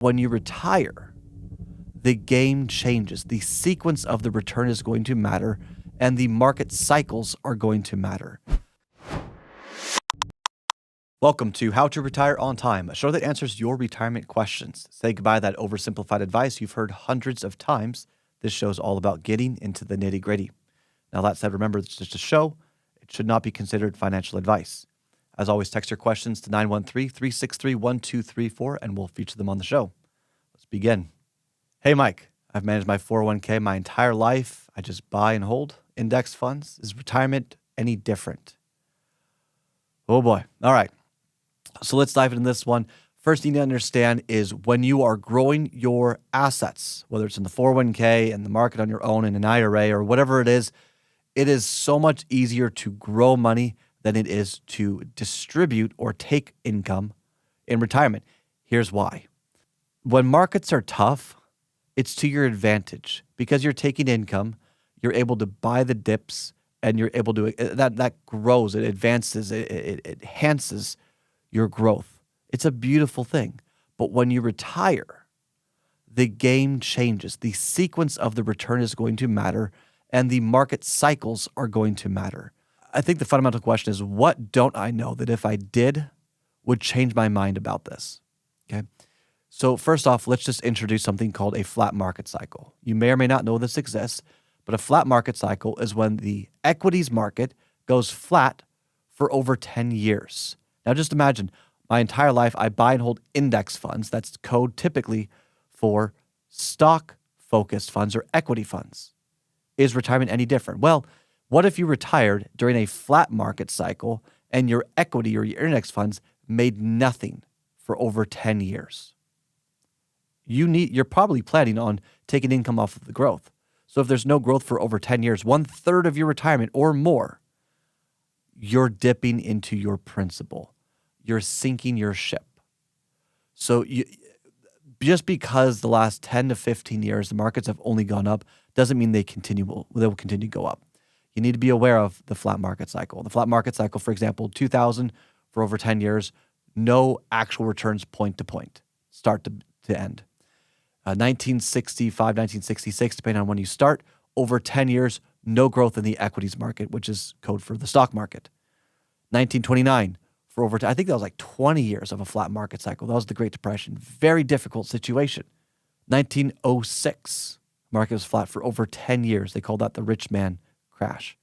When you retire, the game changes. The sequence of the return is going to matter, and the market cycles are going to matter. Welcome to How to Retire on Time, a show that answers your retirement questions. Say goodbye to that oversimplified advice you've heard hundreds of times. This show is all about getting into the nitty-gritty. Now, that said, remember, it's just a show. It should not be considered financial advice. As always, text your questions to 913-363-1234, and we'll feature them on the show. Let's begin. Hey, Mike, I've managed my 401k my entire life. I just buy and hold index funds. Is retirement any different? Oh, boy. All right. So let's dive into this one. First thing to understand is when you are growing your assets, whether it's in the 401k and the market on your own in an IRA or whatever it is so much easier to grow money than it is to distribute or take income in retirement. Here's why. When markets are tough, it's to your advantage because you're taking income, you're able to buy the dips, and you're able to, that grows, it advances, it enhances your growth. It's a beautiful thing. But when you retire, the game changes. The sequence of the return is going to matter, and the market cycles are going to matter. I think the fundamental question is, what don't I know that if I did would change my mind about this? Okay. So first off, let's just introduce something called a flat market cycle. You may or may not know this exists, but a flat market cycle is when the equities market goes flat for over 10 years. Now just imagine, my entire life I buy and hold index funds. That's code typically for stock-focused funds or equity funds. Is retirement any different? Well, what if you retired during a flat market cycle and your equity or your index funds made nothing for over 10 years? You're probably planning on taking income off of the growth. So if there's no growth for over 10 years, 1/3 of your retirement or more, you're dipping into your principal. You're sinking your ship. So just because the last 10 to 15 years, the markets have only gone up, doesn't mean they will continue to go up. You need to be aware of the flat market cycle. The flat market cycle, for example, 2000 for over 10 years, no actual returns point to point, start to end. 1965, 1966, depending on when you start, over 10 years, no growth in the equities market, which is code for the stock market. 1929, for over, I think that was like 20 years of a flat market cycle. That was the Great Depression. Very difficult situation. 1906, market was flat for over 10 years. They called that the rich man crash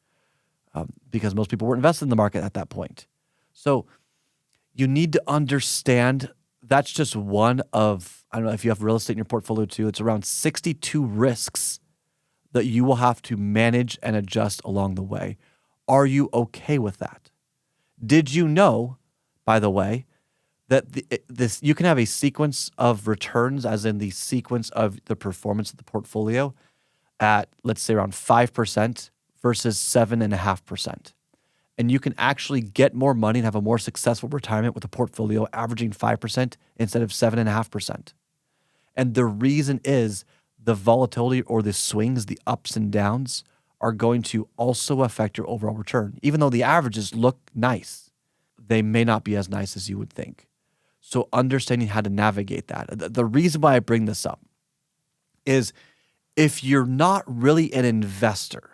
because most people weren't invested in the market at that point. So you need to understand that's just one of, I don't know if you have real estate in your portfolio too, it's around 62 risks that you will have to manage and adjust along the way. Are you okay with that? Did you know, by the way, that you can have a sequence of returns, as in the sequence of the performance of the portfolio at, let's say, around 5% versus 7.5%. And you can actually get more money and have a more successful retirement with a portfolio averaging 5% instead of 7.5%. And the reason is the volatility or the swings, the ups and downs, are going to also affect your overall return. Even though the averages look nice, they may not be as nice as you would think. So understanding how to navigate that. The reason why I bring this up is if you're not really an investor,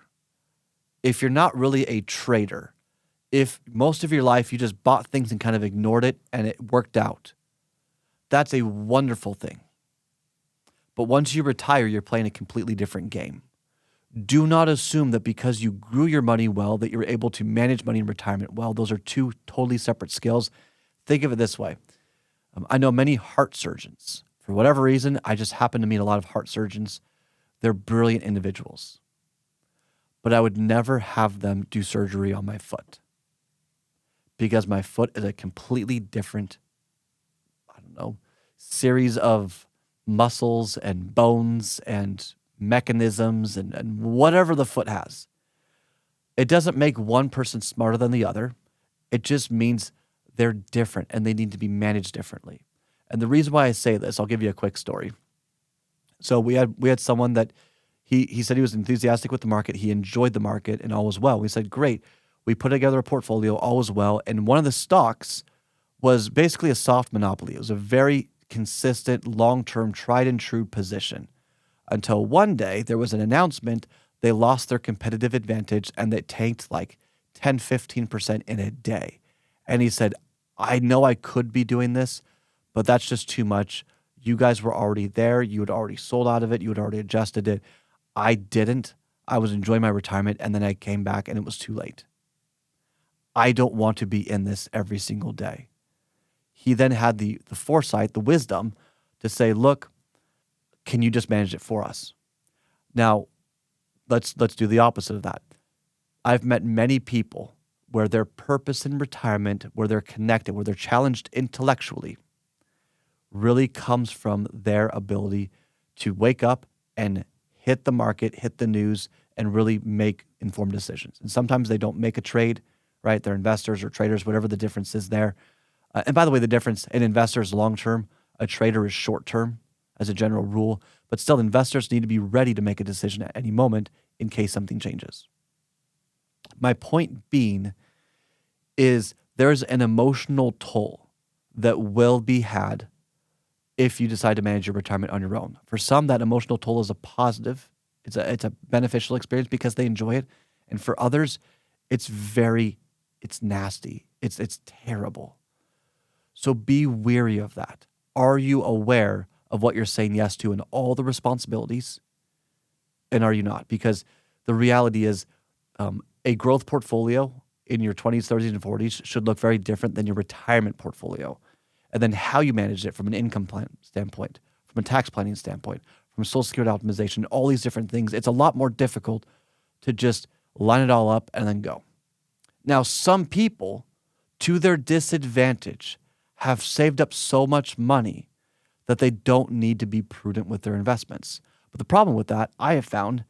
if you're not really a trader, if most of your life you just bought things and kind of ignored it and it worked out, that's a wonderful thing. But once you retire, you're playing a completely different game. Do not assume that because you grew your money well, that you're able to manage money in retirement well. Those are two totally separate skills. Think of it this way. I know many heart surgeons. For whatever reason, I just happen to meet a lot of heart surgeons. They're brilliant individuals. But I would never have them do surgery on my foot because my foot is a completely different, series of muscles and bones and mechanisms and whatever the foot has. It doesn't make one person smarter than the other. It just means they're different and they need to be managed differently. And the reason why I say this, I'll give you a quick story. So we had someone that he said he was enthusiastic with the market. He enjoyed the market and all was well. We said, great. We put together a portfolio, all was well. And one of the stocks was basically a soft monopoly. It was a very consistent, long-term, tried and true position. Until one day there was an announcement they lost their competitive advantage and they tanked like 10, 15% in a day. And he said, I know I could be doing this, but that's just too much. You guys were already there. You had already sold out of it. You had already adjusted it. I didn't. I was enjoying my retirement, and then I came back and it was too late. I don't want to be in this every single day. He then had the foresight, the wisdom to say, look, can you just manage it for us? Now, let's do the opposite of that. I've met many people where their purpose in retirement, where they're connected, where they're challenged intellectually, really comes from their ability to wake up and hit the market, hit the news, and really make informed decisions. And sometimes they don't make a trade, right? They're investors or traders, whatever the difference is there. And by the way, the difference in investors long-term, a trader is short-term as a general rule, but still investors need to be ready to make a decision at any moment in case something changes. My point being is there's an emotional toll that will be had if you decide to manage your retirement on your own. For some, that emotional toll is a positive. It's a beneficial experience because they enjoy it. And for others, it's nasty. It's terrible. So be weary of that. Are you aware of what you're saying yes to and all the responsibilities? And are you not? Because the reality is a growth portfolio in your 20s, 30s, and 40s should look very different than your retirement portfolio. And then how you manage it from an income plan standpoint, from a tax planning standpoint, from Social Security optimization, all these different things. It's a lot more difficult to just line it all up and then go. Now, some people, to their disadvantage, have saved up so much money that they don't need to be prudent with their investments. But the problem with that, I have found,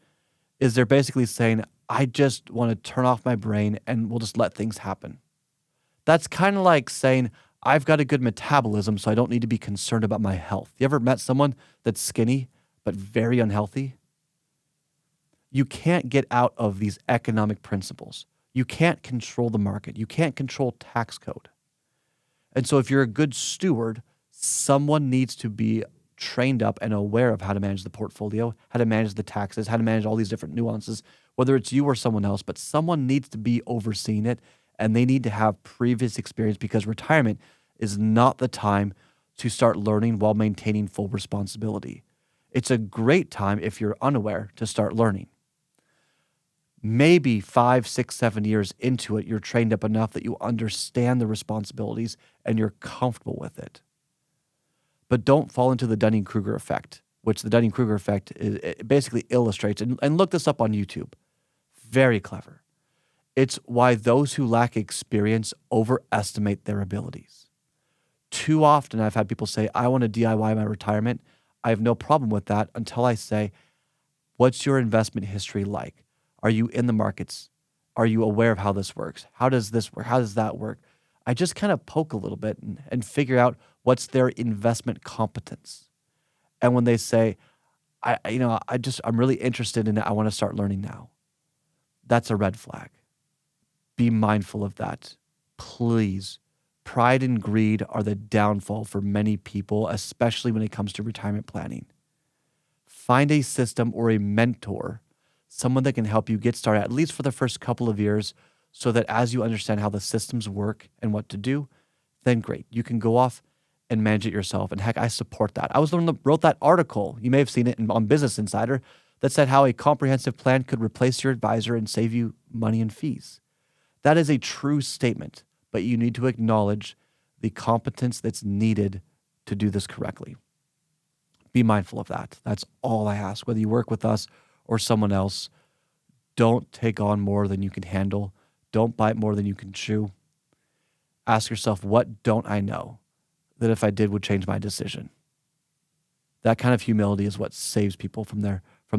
is they're basically saying, I just want to turn off my brain and we'll just let things happen. That's kind of like saying, I've got a good metabolism, so I don't need to be concerned about my health. You ever met someone that's skinny but very unhealthy? You can't get out of these economic principles. You can't control the market. You can't control tax code. And so if you're a good steward, someone needs to be trained up and aware of how to manage the portfolio, how to manage the taxes, how to manage all these different nuances, whether it's you or someone else, but someone needs to be overseeing it and they need to have previous experience because retirement is not the time to start learning while maintaining full responsibility. It's a great time if you're unaware to start learning. Maybe 5, 6, 7 years into it, you're trained up enough that you understand the responsibilities and you're comfortable with it. But don't fall into the Dunning-Kruger effect, which the Dunning-Kruger effect it basically illustrates. And look this up on YouTube. Very clever. It's why those who lack experience overestimate their abilities. Too often I've had people say, I want to DIY my retirement. I have no problem with that until I say, what's your investment history like? Are you in the markets? Are you aware of how this works? How does this work? How does that work? I just kind of poke a little bit and figure out what's their investment competence. And when they say, I'm really interested in it, I want to start learning now. That's a red flag. Be mindful of that. Please. Pride and greed are the downfall for many people, especially when it comes to retirement planning. Find a system or a mentor, someone that can help you get started, at least for the first couple of years, so that as you understand how the systems work and what to do, then great. You can go off and manage it yourself. And heck, I support that. I was the one that wrote that article. You may have seen it on Business Insider that said how a comprehensive plan could replace your advisor and save you money and fees. That is a true statement, but you need to acknowledge the competence that's needed to do this correctly. Be mindful of that. That's all I ask. Whether you work with us or someone else, don't take on more than you can handle. Don't bite more than you can chew. Ask yourself, what don't I know that if I did would change my decision? That kind of humility is what saves people from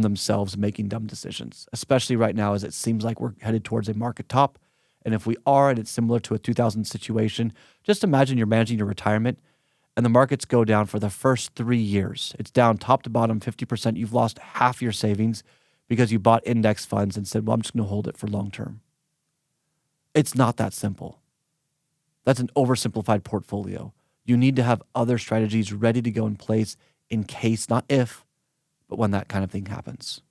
themselves making dumb decisions, especially right now as it seems like we're headed towards a market top. And if we are, and it's similar to a 2000 situation, just imagine you're managing your retirement and the markets go down for the first 3 years. It's down top to bottom 50%. You've lost half your savings because you bought index funds and said, well, I'm just going to hold it for long term. It's not that simple. That's an oversimplified portfolio. You need to have other strategies ready to go in place in case, not if, but when that kind of thing happens.